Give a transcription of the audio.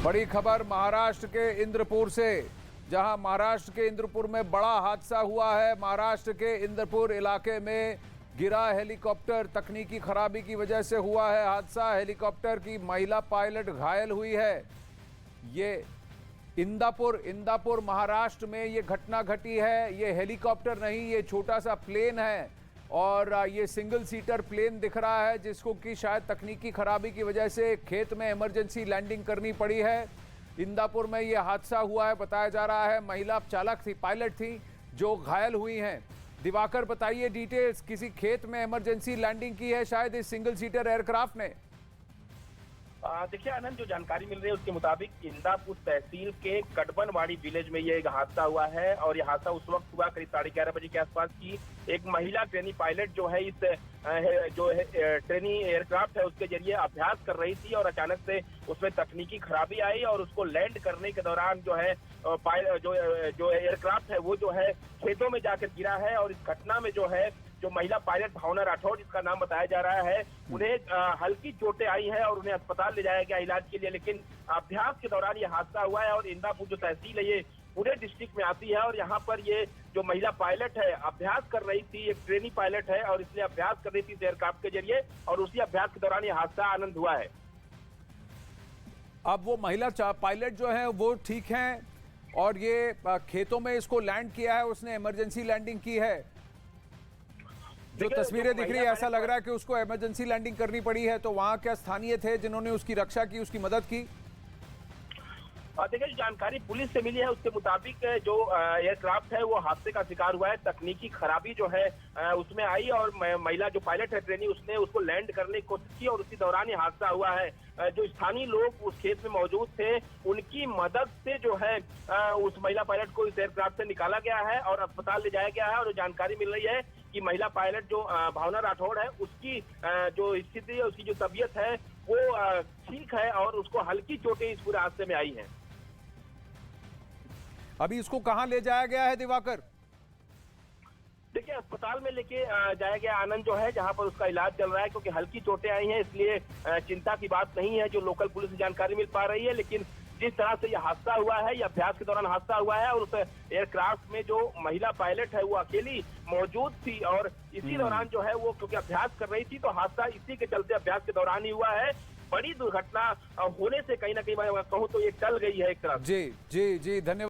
बड़ी खबर महाराष्ट्र के इंद्रपुर से, जहां महाराष्ट्र के इंद्रपुर में बड़ा हादसा हुआ है। महाराष्ट्र के इंद्रपुर इलाके में गिरा हेलीकॉप्टर, तकनीकी खराबी की वजह से हुआ है हादसा। हेलीकॉप्टर की महिला पायलट घायल हुई है। ये इंदापुर महाराष्ट्र में ये घटना घटी है। ये हेलीकॉप्टर नहीं, ये छोटा सा प्लेन है और ये सिंगल सीटर प्लेन दिख रहा है, जिसको कि शायद तकनीकी खराबी की वजह से खेत में इमरजेंसी लैंडिंग करनी पड़ी है। इंदापुर में ये हादसा हुआ है, बताया जा रहा है। महिला चालक थी, पायलट थी, जो घायल हुई हैं। दिवाकर बताइए डिटेल्स। किसी खेत में इमरजेंसी लैंडिंग की है शायद इस सिंगल सीटर एयरक्राफ्ट ने। देखिए आनंद, जो जानकारी मिल रही है उसके मुताबिक इंदापुर तहसील के कटबनवाड़ी विलेज में ये एक हादसा हुआ है। और यह हादसा उस वक्त हुआ करीब 11:30 बजे के आसपास की। एक महिला ट्रेनी पायलट जो है इस ट्रेनी एयरक्राफ्ट है उसके जरिए अभ्यास कर रही थी और अचानक से उसमें तकनीकी खराबी आई और उसको लैंड करने के दौरान जो है जो एयरक्राफ्ट है वो जो है खेतों में जाकर गिरा है। और इस घटना में जो है जो महिला पायलट भावना राठौड़, जिसका नाम बताया जा रहा है, उन्हें हल्की चोटें आई है और उन्हें अस्पताल ले जाया गया इलाज के लिए। लेकिन अभ्यास के दौरान ये हादसा हुआ है। और इंदापुर जो तहसील है ये पुणे डिस्ट्रिक्ट में आती है और यहाँ पर ये जो महिला पायलट है अभ्यास कर रही थी, एक ट्रेनी पायलट है और इसलिए अभ्यास कर रही थी इस एयरक्राफ्ट के जरिए और उसी अभ्यास के दौरान ये हादसा आनंद हुआ है। अब वो महिला पायलट जो है वो ठीक हैं और ये खेतों में इसको लैंड किया है, उसने इमरजेंसी लैंडिंग की है। जो तस्वीरें दिख रही है ऐसा लग रहा है कि उसको इमरजेंसी लैंडिंग करनी पड़ी है। तो वहां क्या स्थानीय थे जिन्होंने उसकी रक्षा की, उसकी मदद की? देखिए, जो जानकारी पुलिस से मिली है उसके मुताबिक जो एयरक्राफ्ट है वो हादसे का शिकार हुआ है। तकनीकी खराबी जो है उसमें आई और महिला जो पायलट है ट्रेनी, उसने उसको लैंड करने की कोशिश की और उसी दौरान ये हादसा हुआ है। जो स्थानीय लोग उस खेत में मौजूद थे उनकी मदद से जो है उस महिला पायलट को इस एयरक्राफ्ट से निकाला गया है और अस्पताल ले जाया गया है। और जो जानकारी मिल रही है कि महिला पायलट जो भावना राठौड़ है उसकी जो स्थिति है, उसकी जो तबीयत है वो ठीक है और उसको हल्की चोटें इस पूरे हादसे में आई हैं। अभी इसको कहां ले जाया गया है दिवाकर? देखिए, अस्पताल में लेके जाया गया आनंद जो है, जहां पर उसका इलाज चल रहा है। क्योंकि हल्की चोटें आई हैं इसलिए चिंता की बात नहीं है, जो लोकल पुलिस से जानकारी मिल पा रही है। लेकिन जिस तरह से यह हादसा हुआ है, यह अभ्यास के दौरान हादसा हुआ है और उस एयरक्राफ्ट में जो महिला पायलट है वो अकेली मौजूद थी और इसी दौरान जो है वो क्योंकि अभ्यास कर रही थी तो हादसा इसी के चलते अभ्यास के दौरान ही हुआ है। बड़ी दुर्घटना होने से कहीं ना कहीं मैं कहूँ तो ये टल गई है एक तरह। जी जी जी, धन्यवाद।